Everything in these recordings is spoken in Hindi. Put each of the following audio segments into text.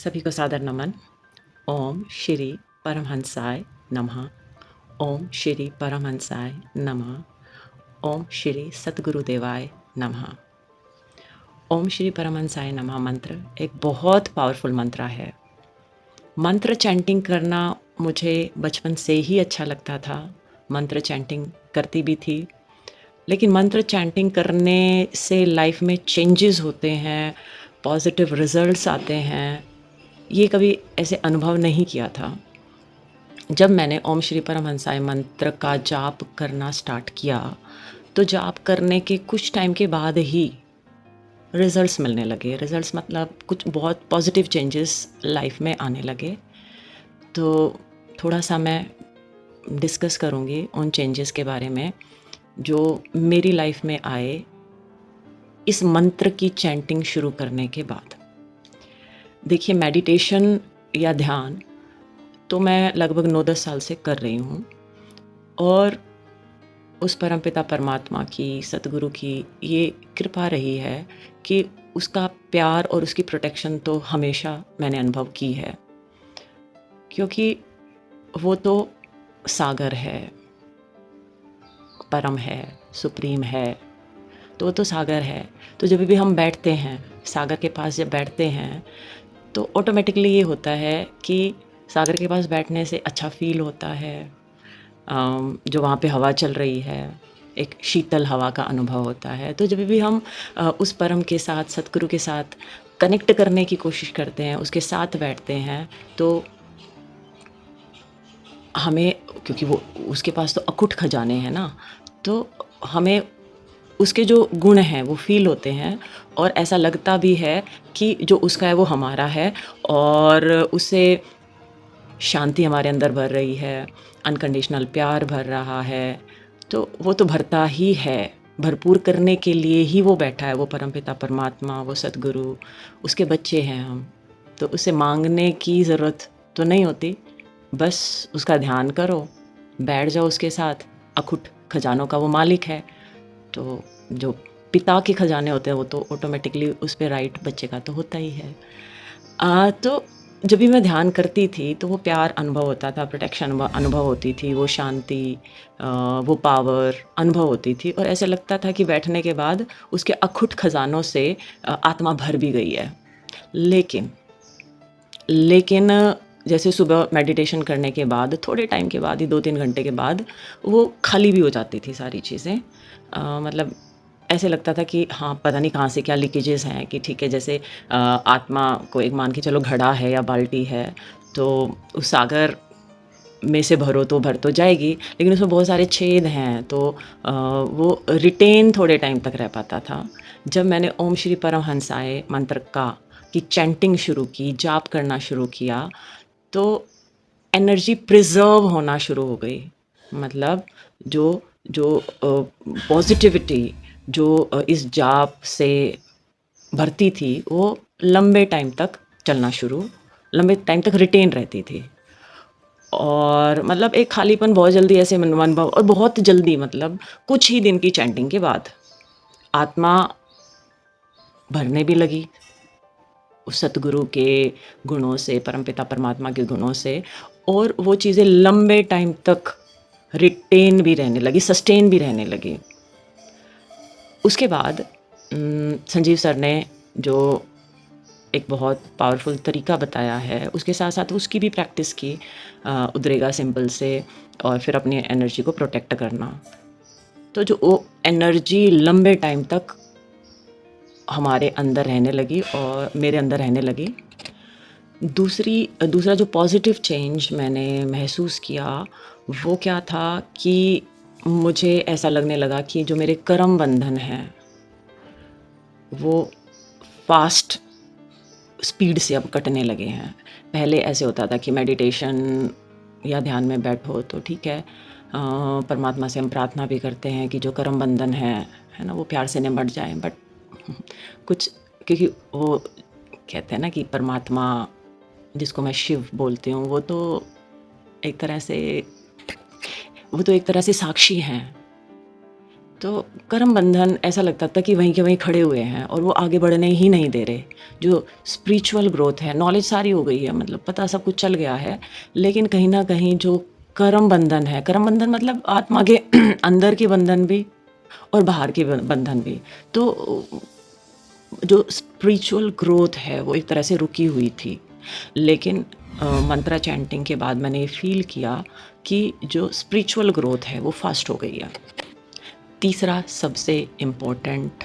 सभी को सादर नमन। ओम श्री परमहंसाय नमः। ओम श्री परमहंसाय नमः। ओम श्री सतगुरुदेवाय नमः। ओम श्री परमहंसाय नमः मंत्र एक बहुत पावरफुल मंत्र है। मंत्र चैंटिंग करना मुझे बचपन से ही अच्छा लगता था। मंत्र चैंटिंग करती भी थी, लेकिन मंत्र चैंटिंग करने से लाइफ में चेंजेस होते हैं, पॉजिटिव रिजल्ट्स आते हैं, ये कभी ऐसे अनुभव नहीं किया था। जब मैंने ओम श्री परमहंसाय मंत्र का जाप करना स्टार्ट किया, तो जाप करने के कुछ टाइम के बाद ही रिजल्ट्स मिलने लगे। रिजल्ट्स मतलब कुछ बहुत पॉजिटिव चेंजेस लाइफ में आने लगे। तो थोड़ा सा मैं डिस्कस करूँगी उन चेंजेस के बारे में जो मेरी लाइफ में आए इस मंत्र की चैंटिंग शुरू करने के बाद। देखिए, मेडिटेशन या ध्यान तो मैं लगभग 9-10 साल से कर रही हूँ, और उस परमपिता परमात्मा की, सतगुरु की ये कृपा रही है कि उसका प्यार और उसकी प्रोटेक्शन तो हमेशा मैंने अनुभव की है, क्योंकि वो तो सागर है, परम है, सुप्रीम है। तो वो तो सागर है। तो जब भी हम बैठते हैं, सागर के पास जब बैठते हैं, तो ऑटोमेटिकली ये होता है कि सागर के पास बैठने से अच्छा फील होता है। जो वहाँ पे हवा चल रही है, एक शीतल हवा का अनुभव होता है। तो जब भी हम उस परम के साथ, सतगुरु के साथ कनेक्ट करने की कोशिश करते हैं, उसके साथ बैठते हैं, तो हमें, क्योंकि वो उसके पास तो अकुट खजाने हैं ना, तो हमें उसके जो गुण हैं वो फ़ील होते हैं, और ऐसा लगता भी है कि जो उसका है वो हमारा है, और उससे शांति हमारे अंदर भर रही है, अनकंडीशनल प्यार भर रहा है। तो वो तो भरता ही है, भरपूर करने के लिए ही वो बैठा है, वो परमपिता परमात्मा, वो सतगुरु, उसके बच्चे हैं हम। तो उसे मांगने की ज़रूरत तो नहीं होती, बस उसका ध्यान करो, बैठ जाओ उसके साथ। अखुट खजानों का वो मालिक है, तो जो पिता के खजाने होते हैं वो तो ऑटोमेटिकली उस पे राइट बच्चे का तो होता ही है। तो जब भी मैं ध्यान करती थी तो वो प्यार अनुभव होता था, प्रोटेक्शन अनुभव होती थी, वो शांति, वो पावर अनुभव होती थी, और ऐसे लगता था कि बैठने के बाद उसके अखुट खजानों से आत्मा भर भी गई है। लेकिन जैसे सुबह मेडिटेशन करने के बाद थोड़े टाइम के बाद ही, 2-3 घंटे के बाद, वो खाली भी हो जाती थी सारी चीज़ें। मतलब ऐसे लगता था कि हाँ, पता नहीं कहाँ से क्या लीकेजेस हैं, कि ठीक है, जैसे आत्मा को एक मान के चलो घड़ा है या बाल्टी है, तो उस सागर में से भरो तो भर तो जाएगी, लेकिन उसमें बहुत सारे छेद हैं, तो वो रिटेन थोड़े टाइम तक रह पाता था। जब मैंने ओम श्री परमहंसाय मंत्र की चैंटिंग शुरू की, जाप करना शुरू किया, तो एनर्जी प्रिजर्व होना शुरू हो गई। मतलब जो जो पॉजिटिविटी जो इस जाप से भरती थी, वो लंबे टाइम तक लंबे टाइम तक रिटेन रहती थी। और मतलब एक खालीपन बहुत जल्दी ऐसे अनुभव, और बहुत जल्दी, मतलब कुछ ही दिन की चैंटिंग के बाद आत्मा भरने भी लगी उस सतगुरु के गुणों से, परमपिता परमात्मा के गुणों से, और वो चीज़ें लंबे टाइम तक रिटेन भी रहने लगी, सस्टेन भी रहने लगी। उसके बाद संजीव सर ने जो एक बहुत पावरफुल तरीका बताया है, उसके साथ साथ उसकी भी प्रैक्टिस की, उद्रेगा सिंपल से, और फिर अपनी एनर्जी को प्रोटेक्ट करना। तो जो वो एनर्जी लंबे टाइम तक हमारे अंदर रहने लगी और मेरे अंदर रहने लगी। दूसरा जो पॉजिटिव चेंज मैंने महसूस किया, वो क्या था कि मुझे ऐसा लगने लगा कि जो मेरे कर्म बंधन हैं, वो फास्ट स्पीड से अब कटने लगे हैं। पहले ऐसे होता था कि मेडिटेशन या ध्यान में बैठो तो ठीक है, परमात्मा से हम प्रार्थना भी करते हैं कि जो कर्म बंधन है ना, वो प्यार से निमट जाएं, बट कुछ, क्योंकि वो कहते हैं ना कि परमात्मा, जिसको मैं शिव बोलती हूँ, वो तो एक तरह से साक्षी हैं। तो कर्म बंधन ऐसा लगता था कि वहीं के वहीं खड़े हुए हैं और वो आगे बढ़ने ही नहीं दे रहे। जो स्पिरिचुअल ग्रोथ है, नॉलेज सारी हो गई है, मतलब पता सब कुछ चल गया है, लेकिन कहीं न कहीं जो कर्म बंधन है, कर्म बंधन मतलब आत्मा के अंदर के बंधन भी और बाहर के बंधन भी। तो जो स्पिरिचुअल ग्रोथ है वो एक तरह से रुकी हुई थी। लेकिन मंत्रा चैंटिंग के बाद मैंने ये फ़ील किया कि जो स्पिरिचुअल ग्रोथ है वो फ़ास्ट हो गई है। तीसरा सबसे इम्पोर्टेंट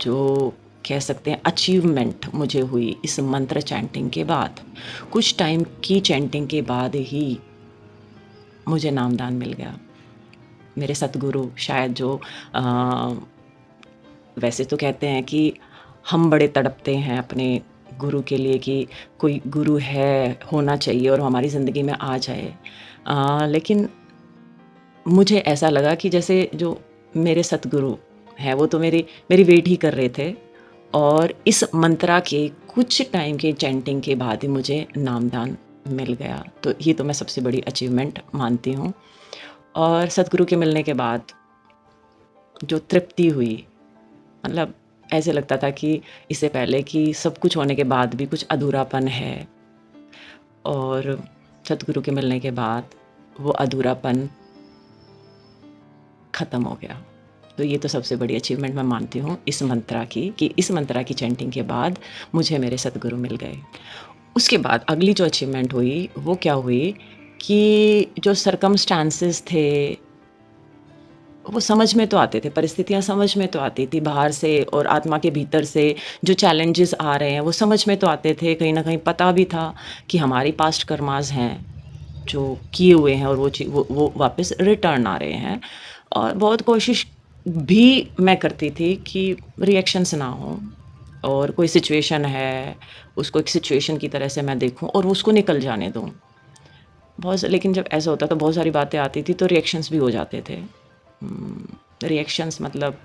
जो कह सकते हैं अचीवमेंट मुझे हुई इस मंत्र चैंटिंग के बाद, कुछ टाइम की चैंटिंग के बाद ही मुझे नामदान मिल गया। मेरे सतगुरु शायद जो वैसे तो कहते हैं कि हम बड़े तड़पते हैं अपने गुरु के लिए कि कोई गुरु है, होना चाहिए और हमारी ज़िंदगी में आ जाए। लेकिन मुझे ऐसा लगा कि जैसे जो मेरे सतगुरु हैं वो तो मेरी मेरी वेट ही कर रहे थे और इस मंत्रा के कुछ टाइम के चैंटिंग के बाद ही मुझे नामदान मिल गया। तो ये तो मैं सबसे बड़ी अचीवमेंट मानती हूँ। और सतगुरु के मिलने के बाद जो तृप्ति हुई, मतलब ऐसे लगता था कि इससे पहले कि सब कुछ होने के बाद भी कुछ अधूरापन है और सतगुरु के मिलने के बाद वो अधूरापन ख़त्म हो गया। तो ये तो सबसे बड़ी अचीवमेंट मैं मानती हूँ इस मंत्रा की, कि इस मंत्रा की चैंटिंग के बाद मुझे मेरे सतगुरु मिल गए। उसके बाद अगली जो अचीवमेंट हुई वो क्या हुई कि जो सर्कमस्टांसेस थे वो समझ में तो आते थे, परिस्थितियाँ समझ में तो आती थी बाहर से और आत्मा के भीतर से जो चैलेंजेस आ रहे हैं वो समझ में तो आते थे। कहीं न कहीं पता भी था कि हमारी पास्ट कर्मास हैं, जो किए हुए हैं और वो वापस रिटर्न आ रहे हैं। और बहुत कोशिश भी मैं करती थी कि रिएक्शंस ना हों और कोई सिचुएशन है, उसको एक सिचुएशन की तरह से मैं देखूँ और उसको निकल जाने दूँ। लेकिन जब ऐसा होता तो बहुत सारी बातें आती थी तो रिएक्शंस भी हो जाते थे। रिएक्शंस मतलब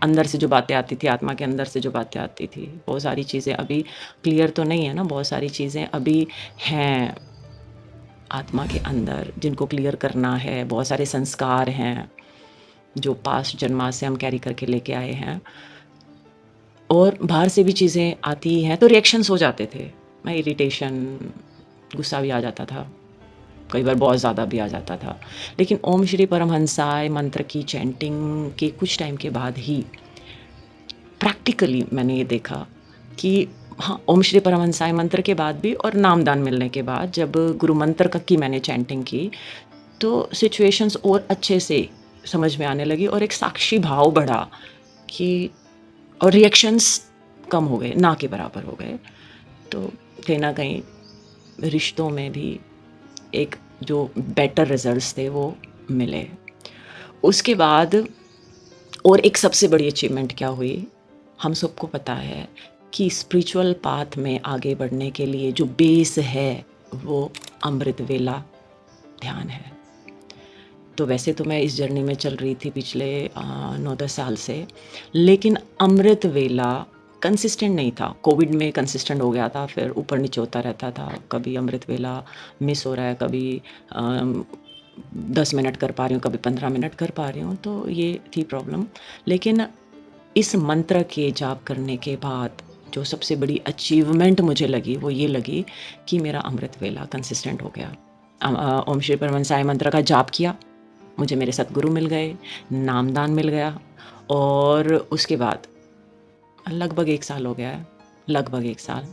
अंदर से जो बातें आती थी, आत्मा के अंदर से जो बातें आती थी, बहुत सारी चीज़ें अभी क्लियर तो नहीं है ना, बहुत सारी चीज़ें अभी हैं आत्मा के अंदर जिनको क्लियर करना है। बहुत सारे संस्कार हैं जो पास्ट जन्मा से हम कैरी करके लेके आए हैं और बाहर से भी चीज़ें आती हैं तो रिएक्शंस हो जाते थे। मैं इरिटेशन, गुस्सा भी आ जाता था, कई बार बहुत ज़्यादा भी आ जाता था। लेकिन ओम श्री परमहंसाय मंत्र की चैंटिंग के कुछ टाइम के बाद ही प्रैक्टिकली मैंने ये देखा कि हाँ, ओम श्री परमहंसाय मंत्र के बाद भी और नामदान मिलने के बाद जब गुरु मंत्र का की मैंने चैंटिंग की, तो सिचुएशंस और अच्छे से समझ में आने लगी और एक साक्षी भाव बढ़ा कि और रिएक्शंस कम हो गए, ना के बराबर हो गए। तो कहीं न कहीं रिश्तों में भी एक जो बेटर रिजल्ट्स थे वो मिले। उसके बाद और एक सबसे बड़ी अचीवमेंट क्या हुई, हम सबको पता है कि स्पिरिचुअल पाथ में आगे बढ़ने के लिए जो बेस है वो अमृत वेला ध्यान है। तो वैसे तो मैं इस जर्नी में चल रही थी पिछले 9-10 साल से, लेकिन अमृत वेला कंसिस्टेंट नहीं था। कोविड में कंसिस्टेंट हो गया था, फिर ऊपर नीचे होता रहता था। कभी अमृत वेला मिस हो रहा है, कभी 10 मिनट कर पा रही हूँ, कभी 15 मिनट कर पा रही हूँ, तो ये थी प्रॉब्लम। लेकिन इस मंत्र के जाप करने के बाद जो सबसे बड़ी अचीवमेंट मुझे लगी वो ये लगी कि मेरा अमृत वेला कंसिस्टेंट हो गया। ओम श्री परमहंसाय मंत्र का जाप किया, मुझे मेरे सतगुरु मिल गए, नामदान मिल गया और उसके बाद लगभग 1 साल हो गया है, लगभग 1 साल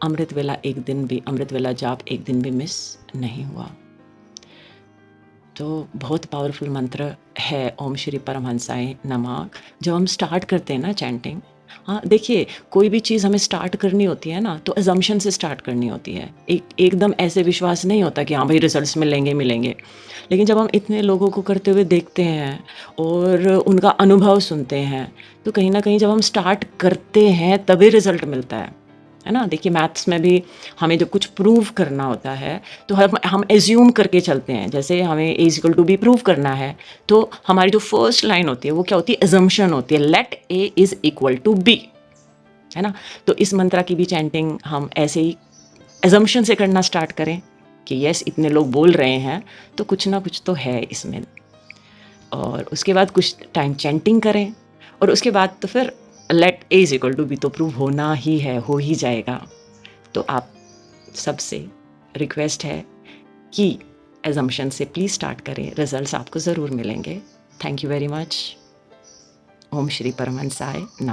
अमृत वेला जाप एक दिन भी मिस नहीं हुआ। तो बहुत पावरफुल मंत्र है ओम श्री परमहंसाय नमः। जब हम स्टार्ट करते हैं ना चैंटिंग, हाँ देखिए, कोई भी चीज़ हमें स्टार्ट करनी होती है ना तो अजम्पशन से स्टार्ट करनी होती है। एकदम ऐसे विश्वास नहीं होता कि हाँ भाई रिजल्ट्स मिलेंगे। लेकिन जब हम इतने लोगों को करते हुए देखते हैं और उनका अनुभव सुनते हैं, तो कहीं न कहीं जब हम स्टार्ट करते हैं तभी रिज़ल्ट मिलता है ना? देखिए मैथ्स में भी हमें जब कुछ प्रूव करना होता है तो हम एज़्यूम करके चलते हैं। जैसे हमें A is equal to B prove करना है, तो हमारी जो फर्स्ट लाइन होती है वो क्या होती है? अज़म्पशन होती है, let A is equal to B, है ना? तो इस मंत्र की भी चैंटिंग हम ऐसे ही अज़म्पशन से करना स्टार्ट करें कि यस इतने लोग बोल रहे हैं तो कुछ ना कुछ तो है इसमें। और उसके बाद कुछ टाइम चैंटिंग करें और उसके बाद तो फिर let A is equal to B तो प्रूव होना ही है, हो ही जाएगा। तो आप सबसे रिक्वेस्ट है कि एजम्पशन से प्लीज़ स्टार्ट करें, रिजल्ट्स आपको ज़रूर मिलेंगे। Thank you very much. ओम श्री परमहंसाय नमः।